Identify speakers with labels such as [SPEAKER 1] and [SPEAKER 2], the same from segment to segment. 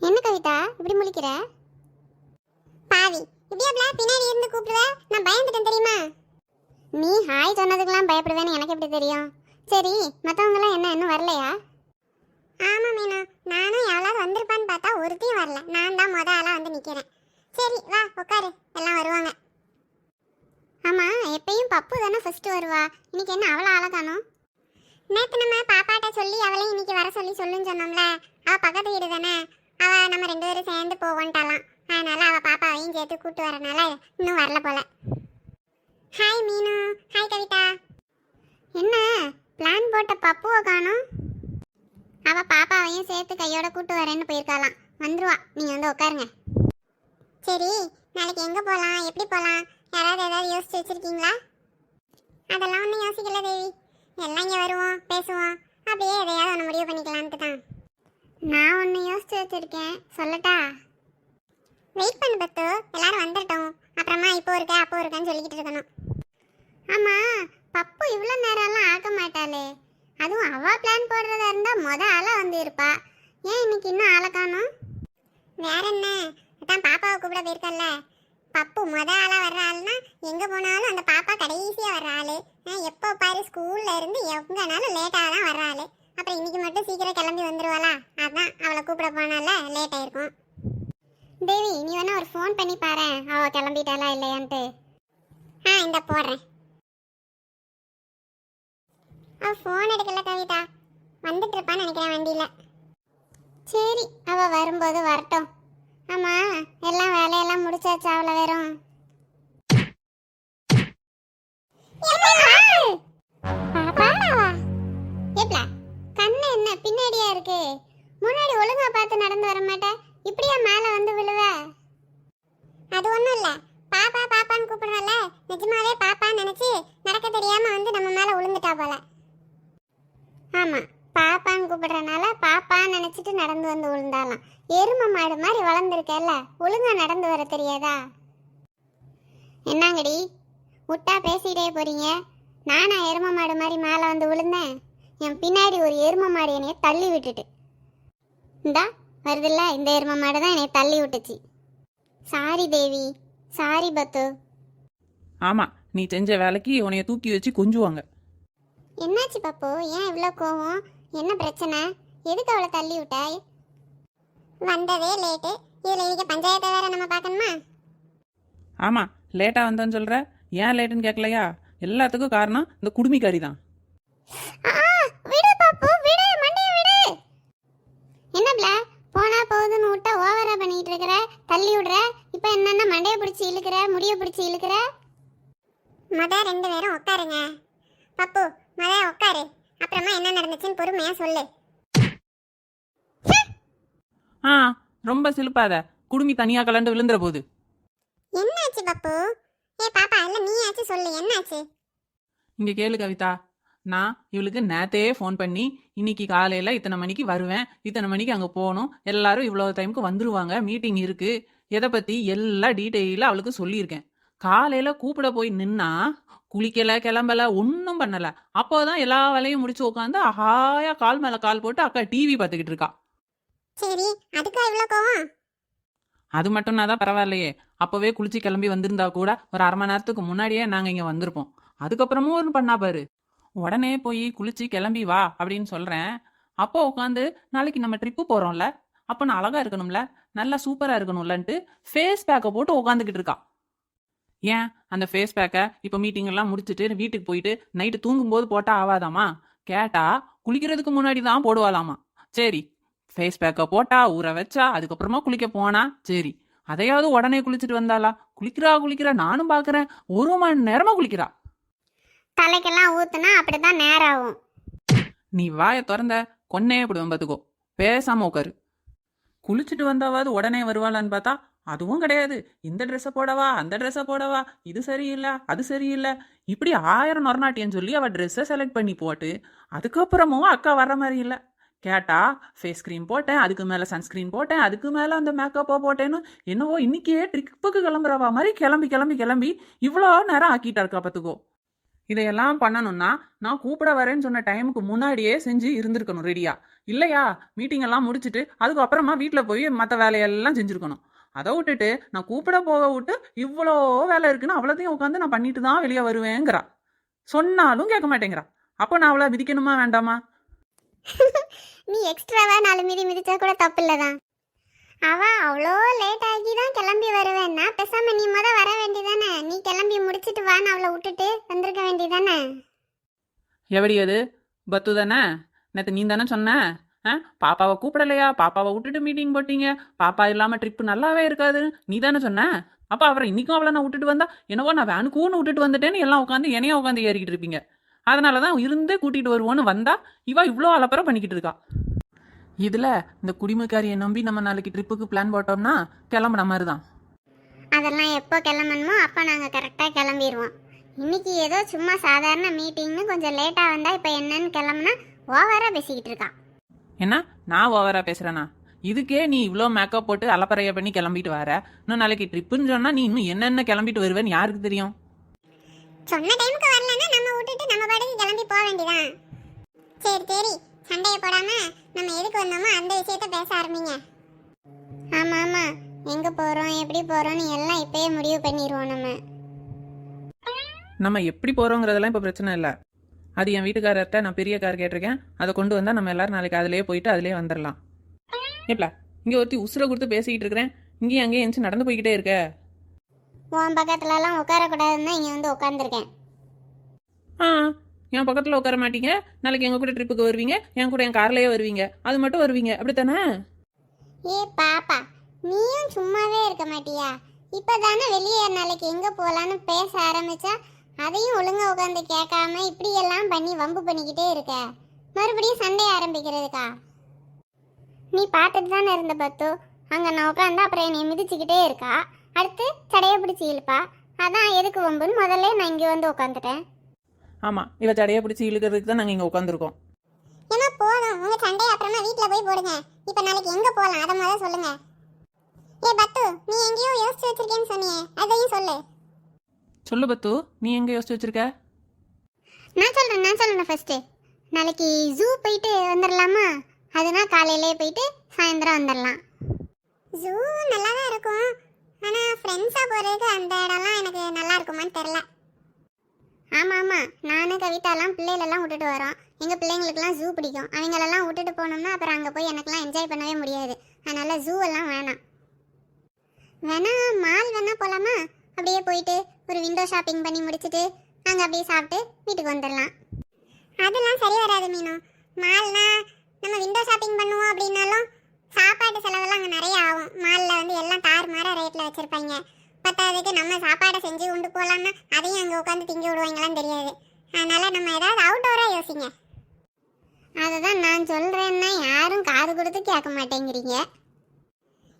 [SPEAKER 1] என்ன கவிதா இப்படி முழிக்கிற? பாவி, இப்படியா பின்னாடி இருந்து கூப்பிடுவ? நான் பயந்துட்டேன் தெரியுமா? நீ ஹாய் சொன்னதுக்கெல்லாம் பயப்படுவேன்னு எனக்கு எப்படி தெரியும்? சரி, மற்றவங்களாம் என்ன இன்னும் வரலையா? ஆமா மீனா, நானும் யாராவது வந்திருப்பான்னு பார்த்தா ஒருத்தையும் வரல. நான் தான் முத ஆளா வந்து நிக்கிறேன். சரி வா உட்காரு, எல்லாம் வருவாங்க. ஆமா, எப்பயும் பப்பு தானே ஃபர்ஸ்ட் வருவா. இன்னைக்கு என்ன அவ்வளோ ஆளா காணோம்? நேற்று நம்ம பாப்பாட்ட சொல்லி அவளையும் இன்னைக்கு வர சொல்லி சொல்லுன்னு சொன்னோம்ல. அவ பக்கத்து வீடு தானே, அவ நம்ம 2 பேரும் சேர்ந்து போவோன்ட்டாலாம். அதனால அவ பாப்பாவையும் சேர்த்து கூட்டு வரனால இன்னும் வரல போல. ஹாய் மீனு. ஹாய் கவிதா. என்ன பிளான் போட்ட பப்புவை காணோம்? அவ பாப்பாவையும் சேர்த்து கையோட கூட்டு வரேன்னு போயிருக்காளாம். வந்துருவா, நீங்க வந்து உட்காருங்க. சரி, நாளைக்கு எங்க போகலாம், எப்படி போகலாம், ஏதாவது யோசிச்சு வச்சிருக்கீங்களா? அதெல்லாம் ஒன்றும் யோசிக்கல தேவி. எல்லாம் இங்கே வருவோம், பேசுவோம், அப்படியே எதையாவது ஒன்று முடிவு பண்ணிக்கலான்ட்டு தான். நான் ஒன்று யோசிச்சு வச்சிருக்கேன், சொல்லட்டா? வெயிட் பண்ணு பத்து, எல்லாரும் வந்துட்டோம். அப்புறமா இப்போ இருக்க அப்போ இருக்கேன்னு சொல்லிக்கிட்டு இருக்கணும். ஆமாம், பப்பு இவ்வளோ நேரம்லாம் ஆக்க மாட்டாளே. அதுவும் அவ பிளான் போடுறதா இருந்தால் ஆளாக வந்து இருப்பா. ஏன் இன்னைக்கு இன்னும் ஆளை காணும்? வேற என்ன, அதான் பாப்பாவை கூப்பிட போயிருக்கல்ல. பப்பு ஆளாக வர்ற ஆள்னா எங்கே போனாலும் அந்த பாப்பா கடைசியாக வர்ற ஆள். எப்போ பாரு ஸ்கூல்ல இருந்து எங்கனாலும் லேட்டாக தான் வர்ற ஆள். அப்புறம் இன்னைக்கு மட்டும் சீக்கிரம் கிளம்பி வந்துடுவாளா? அதான் அவளை கூப்பிட போனால லேட் ஆயிருக்கும். தேவி, நீ வேணா ஒரு ஃபோன் பண்ணி பாரு, அவள் கிளம்பிட்டாளா இல்லையான்ட்டு. இந்த போடுறேன். அவ ஃபோன் எடுக்கல கவிதா, வந்துட்டு இருப்பான்னு நினைக்கிறேன் வண்டியில. சரி, அவ வரும்போது வரட்டும். ஆமா, எல்லாம் வேலையெல்லாம் முடிச்சாச்சு அவளை வெறும். கண்ணு என்ன பின்னாடியா இருக்கு? முன்னாடி ஒழுங்கா பார்த்து நடந்து வர மாட்டேன், இப்படியா மேல வந்து விழுவ? அது ஒண்ணும் இல்ல, பாப்பா பாப்பான்னு கூப்பிடுறல, நிஜமாவே பாப்பான்னு நினைச்சு நடக்க தெரியாம வந்து நம்ம மேல விழுந்துட்டா போல. ஆமா, பாப்பான்னு கூப்பிடுறனால பாப்பான்னு நினைச்சிட்டு நடந்து வந்து விழுந்தாலாம். எரும மாடு மாதிரி வளர்ந்துருக்கல, ஒழுங்கா நடந்து வர தெரியாதா? என்னங்கடி விட்டா பேசிட்டே போறீங்க? நானா எரும மாடு மாதிரி மேலே வந்து விழுந்தேன்? என் பின்னாடி ஒரு எரும மாடு என்னைய தள்ளி விட்டுட்டு இந்தா வருதில்ல, இந்த எரும மாடு தான் என்னைய தள்ளி விட்டுச்சு. சாரி தேவி, சாரி பத்து.
[SPEAKER 2] ஆமா, நீ செஞ்ச வேலைக்கு உன்னைய தூக்கி வச்சு கொஞ்சுவாங்க.
[SPEAKER 1] என்னாச்சு பப்பு, ஏன் இவ்வளோ கோவம்? என்ன பிரச்சனை? எதுக்கு அவளை தள்ளி விட்டாய்? வந்ததே லேட்டு, இதில் இன்னைக்கு பஞ்சாயத்தை வேற நம்ம பார்க்கணுமா?
[SPEAKER 2] ஆமா, லேட்டா வந்தோன்னு சொல்ற, ஏன் லேட்டுன்னு கேட்கலையா? எல்லாத்துக்கும் காரணம் இந்த குடுமிக்காரி தான்.
[SPEAKER 1] விடு பப்பு, விடு, மண்டைய விடு. என்னப்ல போனா போகுதுன்னு விட்டா ஓவரா பண்ணிட்டு இருக்கிற, தள்ளி விடுற. இப்போ என்னன்னா மண்டைய பிடிச்சி இழுக்கிற, முடிய பிடிச்சி இழுக்கிற. மொத 2 பேரும் உட்காருங்க. பப்பு மொத உட்காரு, அப்புறமா என்ன நடந்துச்சுன்னு பொறுமையா சொல்லு.
[SPEAKER 2] ரொம்ப சிலுப்பாத, குடுமி தனியா கலண்டு விழுந்துற போது.
[SPEAKER 1] என்னாச்சு பப்பு? பாப்பா இல்ல நீ ஆச்சு, சொல்லு என்னாச்சு?
[SPEAKER 2] இங்க கேளு கவிதா, நான் இவளுக்கு நேத்தே ஃபோன் பண்ணி இன்னைக்கு காலையில இத்தனை மணிக்கு வருவேன், இத்தனை மணிக்கு அங்க போகணும், எல்லாரும் இவ்வளவு டைமுக்கு வந்துருவாங்க, மீட்டிங் இருக்கு, எதை பத்தி எல்லா டீட்டெயிலாக அவளுக்கு சொல்லியிருக்கேன். காலையில கூப்பிட போய் நின்னா குளிக்கல கிளம்பல ஒன்றும் பண்ணல. அப்போதான் எல்லா வேலையும் முடிச்சு உட்காந்து ஹாயா கால் மேல கால் போட்டு அக்கா டிவி பார்த்துக்கிட்டு இருக்கா.
[SPEAKER 1] சரி, அதுக்கா இவ்வளோ கோவம்?
[SPEAKER 2] அது மட்டும்னா தான் பரவாயில்லையே, அப்பவே குளிச்சு கிளம்பி வந்திருந்தா கூட ஒரு 1/2 மணி நேரத்துக்கு முன்னாடியே நாங்க இங்க வந்திருப்போம். அதுக்கப்புறமும் ஒன்று பண்ணா பாரு, உடனே போய் குளிச்சு கிளம்பி வா அப்படின்னு சொல்றேன். அப்போ உட்காந்து நாளைக்கு நம்ம ட்ரிப்பு போறோம்ல, அப்போ நான் அழகா இருக்கணும்ல, நல்லா சூப்பரா இருக்கணும்லன்ட்டு ஃபேஸ் பேக்கை போட்டு உட்காந்துக்கிட்டு இருக்கா. ஏன் அந்த ஃபேஸ் பேக்கை இப்போ மீட்டிங் எல்லாம் முடிச்சுட்டு வீட்டுக்கு போயிட்டு நைட்டு தூங்கும்போது போட்டா ஆவாதாமா? கேட்டா குளிக்கிறதுக்கு முன்னாடி தான் போடுவாளாமா. சரி, ஃபேஸ் பேக்கை போட்டா ஊற வச்சா அதுக்கப்புறமா குளிக்க போனா சரி, அதையாவது உடனே குளிச்சுட்டு வந்தாளா? குளிக்கிறா நானும் பாக்குறேன், 1 மணி நேரமா குளிக்கிறா.
[SPEAKER 1] தலைக்கெல்லாம் ஊத்துனா அப்படிதான் நேரம் ஆகும்.
[SPEAKER 2] நீ வாயை திறந்த கொன்னே போடுவேன் பார்த்துக்கோ, பேசாம உட்காரு. குளிச்சுட்டு வந்தாவது உடனே வருவாளான்னு பார்த்தா அதுவும் கிடையாது. இந்த ட்ரெஸ்ஸை போடவா, அந்த ட்ரெஸ்ஸை போடவா, இது சரியில்லை அது சரியில்லை, இப்படி 1000 நொறநாட்டியம் சொல்லி அவள் ட்ரெஸ்ஸை செலக்ட் பண்ணி போட்டு அதுக்கப்புறமும் அக்கா வர்ற மாதிரி இல்லை. கேட்டா ஃபேஸ் க்ரீம் போட்டேன், அதுக்கு மேலே சன்ஸ்க்ரீன் போட்டேன், அதுக்கு மேலே அந்த மேக்கப்போ போட்டேன்னு என்னவோ இன்னைக்கே ட்ரிப்புக்கு கிளம்புறவா மாதிரி கிளம்பி கிளம்பி கிளம்பி இவ்வளோ நேரம் ஆக்கிட்டா இருக்கா பார்த்துக்கோ. இதையெல்லாம் பண்ணணும்னா நான் கூப்பிட வரேன்னு சொன்ன டைமுக்கு முன்னாடியே செஞ்சு இருந்திருக்கணும் ரெடியா. இல்லையா, மீட்டிங் எல்லாம் முடிச்சுட்டு அதுக்கப்புறமா வீட்டில் போய் மற்ற வேலையெல்லாம் செஞ்சுருக்கணும். அதை விட்டுட்டு நான் கூப்பிட போக விட்டு இவ்வளோ வேலை இருக்குன்னு அவ்வளோத்தையும் உட்காந்து நான் பண்ணிட்டு தான் வெளியே வருவேங்கிறா. சொன்னாலும் கேட்க மாட்டேங்கிறா. அப்போ நான் அவளை மிதிக்கணுமா வேண்டாமா?
[SPEAKER 1] நீ எக்ஸ்ட்ராவா 4 மிதி மிதிச்சா கூட தப்பு இல்லதான். அவ அவ்வளோ லேட் ஆகி தான் கிளம்பி வருவேன்னா பேசாம நீ முத வர வேண்டியதானே. நீ கிளம்பி முடிச்சிட்டு வான்னு அவளை விட்டுட்டு வந்திருக்க வேண்டியதானே.
[SPEAKER 2] எப்படி அது பத்து தானே? நேற்று நீ தானே சொன்ன, பாப்பாவை கூப்பிடலையா, பாப்பாவை விட்டுட்டு மீட்டிங் போட்டீங்க, பாப்பா இல்லாமல் ட்ரிப்பு நல்லாவே இருக்காது நீ தானே சொன்ன. அப்போ அவரை இன்னைக்கும் அவளை நான் விட்டுட்டு வந்தா என்னவோ நான் வேனுக்கூன்னு விட்டுட்டு வந்துட்டேன்னு எல்லாம் உட்காந்து என்னைய உட்காந்து ஏறிக்கிட்டு இருப்பீங்க. அதனால தான் இருந்தே கூட்டிகிட்டு வருவோன்னு வந்தா இவ இவ்வளோ அலப்பறம் பண்ணிக்கிட்டு இருக்கா. இதில் இந்த குடிமைக்காரியை நம்பி நம்ம நாளைக்கு ட்ரிப்புக்கு பிளான் போட்டோம்னா கிளம்புன மாதிரி தான்.
[SPEAKER 1] அதெல்லாம் எப்போ கிளம்பணுமோ அப்போ நாங்கள் கரெக்டாக கிளம்பிடுவோம். இன்னைக்கு ஏதோ சும்மா சாதாரண மீட்டிங்னு கொஞ்சம் லேட்டாக வந்தால் இப்போ என்னன்னு கிளம்புனா ஓவராக பேசிக்கிட்டு இருக்கான்.
[SPEAKER 2] என்ன நான் ஓவராக பேசுகிறேனா? இதுக்கே நீ இவ்வளோ மேக்கப் போட்டு அலப்பறைய பண்ணி கிளம்பிட்டு வர. இன்னும் நாளைக்கு ட்ரிப்புன்னு சொன்னால் நீ இன்னும் என்னென்ன கிளம்பிட்டு வருவேன்னு யாருக்கு தெரியும்?
[SPEAKER 1] சொன்ன டைமுக்கு வரலன்னா நம்ம விட்டுட்டு நம்ம பாட்டுக்கு கிளம்பி போக வேண்டியதான். சரி சரி, சண்டையை போடாம நம்ம எதுக்கு வந்தோமோ அந்த விஷயத்த பேச ஆரம்பிங்க. ஆமா ஆமா, எங்க போறோம் எப்படி போறோம்னு எல்லாம் இப்பயே முடிவு பண்ணிடுவோம்.
[SPEAKER 2] நம்ம எப்படி போகிறோங்கிறதெல்லாம் இப்போ பிரச்சனை இல்லை. அது என் வீட்டுக்காரர்கிட்ட நான் பெரிய கார் கேட்டிருக்கேன். அதை கொண்டு வந்தால் நம்ம எல்லாரும் நாளைக்கு அதிலே போயிட்டு அதிலே வந்துடலாம். எப்பல இங்கே ஒருத்தி உசுரை கொடுத்து பேசிக்கிட்டு இருக்கிறேன், இங்கேயும் அங்கேயும் எந்திச்சு நடந்து போய்கிட்டே இருக்க.
[SPEAKER 1] உன் பக்கத்துலலாம் உட்காரக்கூடாதுன்னு தான் இங்கே வந்து உட்காந்துருக்கேன்.
[SPEAKER 2] என் பக்கத்தில் உட்கார மாட்டீங்க, நாளைக்கு எங்கள் கூட ட்ரிப்புக்கு வருவீங்க, என் கூட என் கார்லேயே வருவீங்க, அது மட்டும் வருவீங்க அப்படித்தானே?
[SPEAKER 1] ஏ பாப்பா, நீயும் சும்மாவே இருக்க மாட்டியா? இப்போதானே வெளியே நாளைக்கு எங்கே போகலான்னு பேச ஆரம்பிச்சா அதையும் ஒழுங்கா உட்காந்து கேட்காம இப்படியெல்லாம் பண்ணி வம்பு பண்ணிக்கிட்டே இருக்க. மறுபடியும் சண்டை ஆரம்பிக்கிறதுக்கா? நீ பார்த்துட்டு தானே இருந்த பத்து. அங்கே நான் உட்காந்தா அப்புறம் என்னை மிதிச்சுக்கிட்டே இருக்கா. அடுத்து சடையை பிடிச்சி இழுப்பா. அதான் எதுக்கு வம்புன்னு முதல்ல நான் இங்கே வந்து உட்காந்துட்டேன்.
[SPEAKER 2] ஆமாம், இவ சடையை பிடிச்சி இழுக்கிறதுக்கு தான் நாங்கள் இங்கே உட்காந்துருக்கோம்.
[SPEAKER 1] ஏன்னா போதும், உங்கள் சண்டையை அப்புறமா வீட்டில் போய் போடுங்க. இப்போ நாளைக்கு எங்கே போகலாம் அதை முதல்ல சொல்லுங்க. ஏ பத்து, நீ எங்கேயோ யோசிச்சு வச்சிருக்கேன்னு சொன்னியே, அதையும் சொல்லு.
[SPEAKER 2] சொல்லு பத்து, நீ எங்கே யோசிச்சு வச்சிருக்க?
[SPEAKER 1] நான் சொல்கிறேன் ஃபர்ஸ்ட்டு. நாளைக்கு ஜூ போயிட்டு வந்துடலாமா? அதுனா காலையிலே போயிட்டு சாயந்தரம் வந்துடலாம். ஜூ நல்லா தான் இருக்கும், ஆனால் ஃப்ரெண்ட்ஸாக போகிறதுக்கு அந்த இடம்லாம் எனக்கு நல்லா இருக்குமான்னு தெரில. ஆமாம் ஆமாம், நானும் கவிதாலாம் பிள்ளைகளெல்லாம் விட்டுட்டு வரோம். எங்கள் பிள்ளைங்களுக்குலாம் ஜூ பிடிக்கும். அவங்களெல்லாம் விட்டுட்டு போனோம்னா அப்புறம் அங்கே போய் எனக்குலாம் என்ஜாய் பண்ணவே முடியாது. அதனால் ஜூவெல்லாம் வேணாம். மால் வேணா போகலாமா? அப்படியே போயிட்டு ஒரு விண்டோ ஷாப்பிங் பண்ணி முடிச்சுட்டு அங்கே அப்படியே சாப்பிட்டு வீட்டுக்கு வந்துடலாம். அதெல்லாம் சரி வராது மீனு. மால்னா நம்ம விண்டோ ஷாப்பிங் பண்ணுவோம் அப்படின்னாலும் சாப்பாடு செலவெல்லாம் அங்கே நிறைய ஆகும். மாலில் வந்து எல்லாம் தாறுமாற ரேட்டில் வச்சுருப்பாங்க. பத்தாவதுக்கு நம்ம சாப்பாடை செஞ்சு கொண்டு போகலான்னா அதையும் அங்கே உட்காந்து திங்க விடுவாங்களான்னு தெரியாது. அதனால் நம்ம ஏதாவது அவுட்டோராக யோசிங்க. அதை தான் நான் சொல்கிறேன்னா யாரும் காது கொடுத்து கேட்க மாட்டேங்கிறீங்க.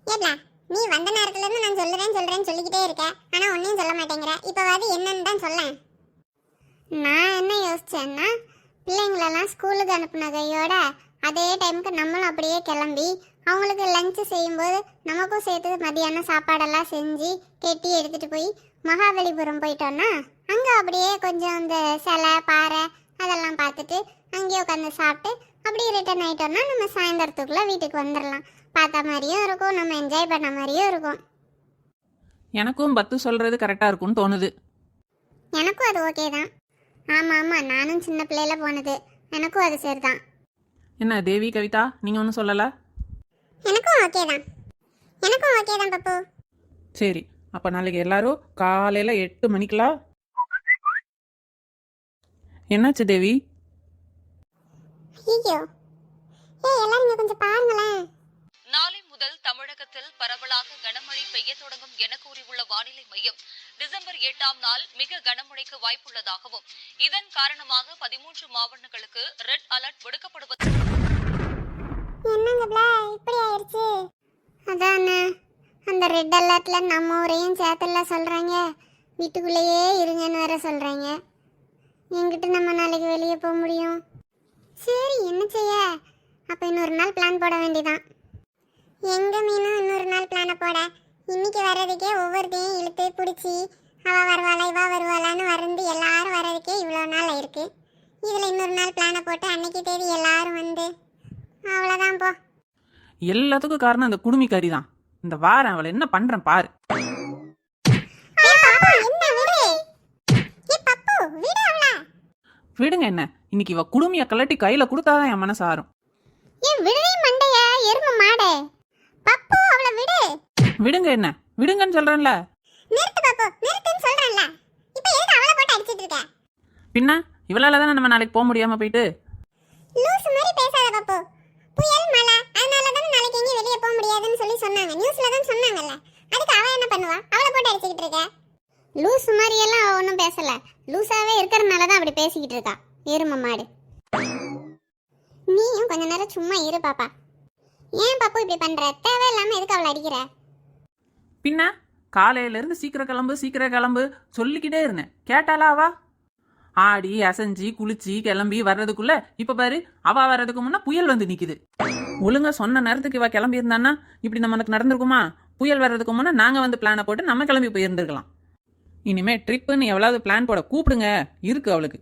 [SPEAKER 1] ஏப்லா, நீ வந்த நேரத்துலேருந்து நான் சொல்கிறேன்னு சொல்லிக்கிட்டே இருக்க, ஆனால் ஒன்றையும் சொல்ல மாட்டேங்கிற. இப்போவாது என்னன்னு தான் சொல்லேன். நான் என்ன யோசிச்சேன்னா, பிள்ளைங்களெல்லாம் ஸ்கூலுக்கு அனுப்புன கையோட அதே டைமுக்கு நம்மளும் அப்படியே கிளம்பி அவங்களுக்கு லஞ்சு செய்யும்போது நமக்கும் சேர்த்து மதியானம் சாப்பாடெல்லாம் செஞ்சு கெட்டி எடுத்துகிட்டு போய் மகாபலிபுரம் போயிட்டோன்னா அங்கே அப்படியே கொஞ்சம் இந்த சிலை பாறை அதெல்லாம் பார்த்துட்டு அங்கேயே உட்காந்து சாப்பிட்டு அப்படியே ரிட்டர்ன் ஆகிட்டோன்னா நம்ம சாயந்தரத்துக்குள்ளே வீட்டுக்கு வந்துடலாம். பார்த்த மாதிரியும் இருக்கும், நம்ம என்ஜாய் பண்ண மாதிரியும் இருக்கும்.
[SPEAKER 2] எனக்கும் பத்து சொல்கிறது கரெக்டாக இருக்கும்னு தோணுது.
[SPEAKER 1] எனக்கும் அது ஓகே தான். ஆமாம் ஆமாம், நானும் சின்ன பிள்ளையில போனது, எனக்கும் அது சரி தான்.
[SPEAKER 2] என்ன தேவி, கவிதா, நீங்கள் ஒன்றும் சொல்லலை?
[SPEAKER 1] எனக்கும் ஓகே தான் பப்பு.
[SPEAKER 2] சரி, அப்போ நாளைக்கு எல்லாரும் காலையில் 8 மணிக்கெலாம். என்னாச்சு தேவி?
[SPEAKER 1] ஐயோ, எல்லாரும் இங்க கொஞ்சம் பாருங்களேன்.
[SPEAKER 3] நாளை முதல் தமிழகத்தில் பரவலாக கனமழை பெய்ய தொடங்கும் என கூறியுள்ள வானிலை மையம் டிசம்பர் 8ஆம் நாள் மிக கனமழைக்கு வாய்ப்புள்ளதாகவும் இதன் காரணமாக 13 மாவட்டங்களுக்கு ரெட் அலர்ட் விடுக்கப்படுவது.
[SPEAKER 1] என்னங்க இப்படி ஆயிருச்சு? அதானே, அந்த ரெட் அலர்ட்ல நம்ம ஊரையும் சேர்த்துல சொல்றாங்க, வீட்டுக்குள்ளேயே இருங்கன்னு வேற சொல்றாங்க. எங்கிட்ட நம்ம நாளைக்கு வெளியே போக முடியும்? சரி, என்ன செய்ய? அப்ப இன்னொரு நாள் பிளான் போட வேண்டியதான். எங்க மீனும் இன்னொரு நாள் பிளானை போட? இன்னைக்கு வர்றதுக்கே ஒவ்வொருத்தையும் இழுத்து பிடிச்சி அவ வருவாளா இவ வருவாளான்னு வருந்து எல்லாரும் வர்றதுக்கே இவ்வளோ நாள் ஆயிருக்கு. இதில் இன்னொரு நாள் பிளானை போட்டு அன்னைக்கு தேதி எல்லாரும் வந்து அவ்வளோதான் போ.
[SPEAKER 2] எல்லாத்துக்கும் காரணம் அந்த குடுமிக்காரி தான். இந்த வாரம் அவளை என்ன பண்றேன் பாரு. விடுங்க என்ன, இன்னைக்கு இவ குடுமிய கலட்டி கையில கொடுத்தாதான் என் மனசு ஆறும். விடுங்க என்ன, விடுங்கன்னு சொல்றேன்ல. பின்ன இவளால தானே நம்ம நாளைக்கு போக முடியாம போயிட்டு.
[SPEAKER 1] லூசு மாதிரி பேசாத பாப்பு. புயல் மழை அதனால தான் நாளைக்கு எங்கேயும் வெளியே போக முடியாதுன்னு சொல்லி சொன்னாங்க. நியூஸ்ல தான் சொன்னாங்கல்ல. அதுக்கு அவ என்ன பண்ணுவா? அவளை போட்டு அடிச்சுக்கிட்டு இருக்க. லூசு மாதிரி எல்லாம் அவ ஒன்றும் பேசல. லூசாவே இருக்கிறனால தான் அப்படி பேசிக்கிட்டு இருக்கா எரும மாடு. நீயும் கொஞ்ச நேரம் சும்மா இரு பாப்பா. ஏன் பாப்பு இப்படி பண்ற? தேவையில்லாம எதுக்கு அவளை அடிக்கிற?
[SPEAKER 2] பின்ன காலையில இருந்து சீக்கிரம் கிளம்பு சொல்லிக்கிட்டே இருந்தேன். கேட்டாலா அவ? ஆடி அசைஞ்சி குளிச்சு கிளம்பி வர்றதுக்குள்ள இப்ப பாரு, அவ வர்றதுக்கு முன்ன புயல் வந்து நிக்குது. ஒழுங்கா சொன்ன நேரத்துக்கு இவ கிளம்பி இருந்தான்னா இப்படி நமக்கு நடந்திருக்குமா? புயல் வர்றதுக்கு முன்ன நாங்க வந்து பிளானை போட்டு நம்ம கிளம்பி போயிருந்துருக்கலாம். இனிமே ட்ரிப்புன்னு எவ்வளவு பிளான் போட கூப்பிடுங்க இருக்கு அவளுக்கு.